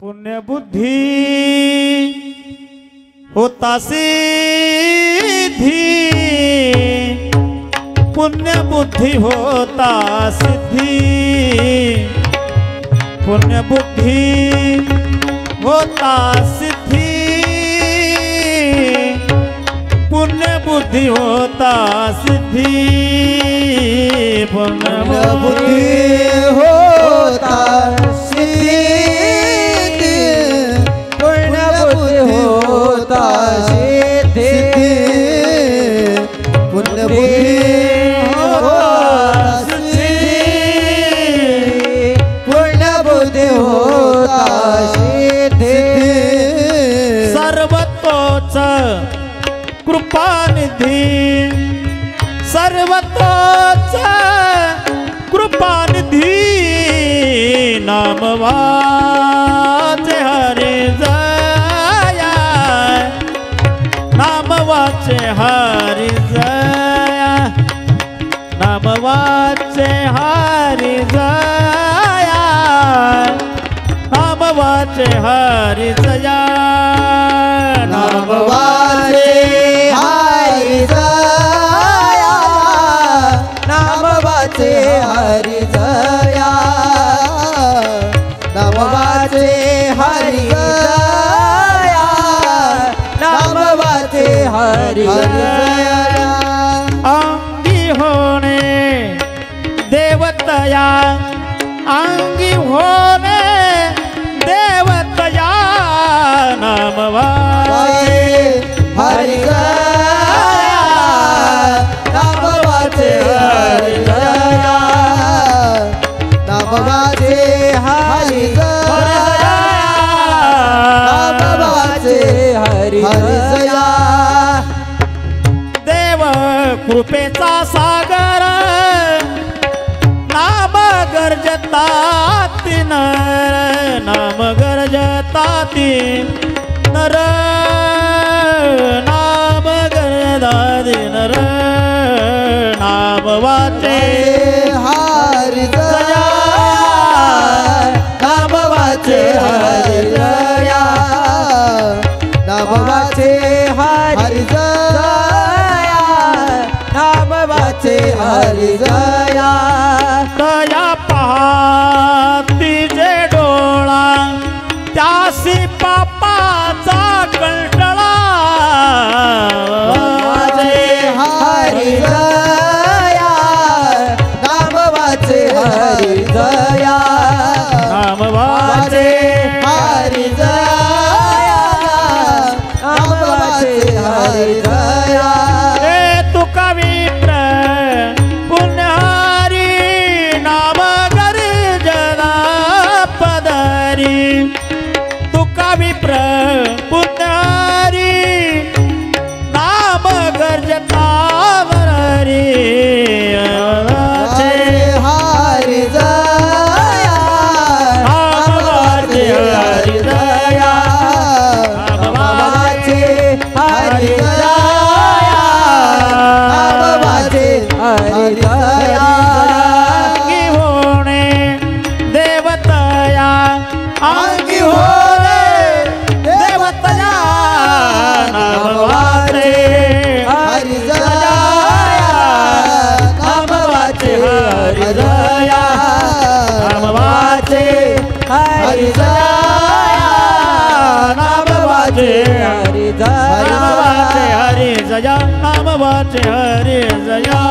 पुण्य बुद्धि होता सिद्धि, पुण्य बुद्धि होता सिद्धि, पुण्य बुद्धि होता सिद्धि, पुण्य बुद्धि होता सिद्धि, पुण्य बुद्धि होता सिद्धि, पुण्य बुद्धि होता सिद्धि, पुण्य बुद्धि होता सिद्धि, पुण्य बुद्धि होता सिद्धि। सर्वतोच कृपानिधी, सर्वतोच कृपानिधी, नाम वाचे हरि जया, नाम वाचे हरि जया, नाम वाचे हरि जया, नाम वाचे हरि जया, नाम वाचे हरि जया, नाम वाचे हरि जया, नाम वाचे हरि जया, नाम वाचे हरि जया। अंगी होने देवतया, अंगी होने देवतया, नाम वाचे हरि जया, नाम वाचे हरि जया, नाम वाचे हरि जया, नाम वाचे हरि जया। देव कृपेचा सागर, नाम गर्जताती नर, नाम गर्जताती नर, नाम गर्जताती नर, नाम वाचे हरि जया, नाम वाचे हरि जया, नाम वाचे हरि जया, नाम वाचे हरि जया। दया पाहती जे डोळा, त्यासी पापाचा कंटाळा, वाचे हरि जया, नाम वाचे हरि जया, नाम वाचे हरि जया, नाम वाचे हरि जया। हे तुका विप्र पुण्यहारी, नाम गर्जना पदारी, तुका विप्र पुण्यहारी, नाम गर्जता वरारी, वाचे हरि जया, नाम वाचे हरि जया, नाम वाचे हरि जया, नाम वाचे हरि जया। अंगी होणे देवतया, अंगी होणे देवतया, नाम वाचे हरि जया, नाम वाचे हरि जया, नाम वाचे हरि जया, नाम वाचे हरि नाम जया। वाचे हरि जया, नाम वाचे हरि जया।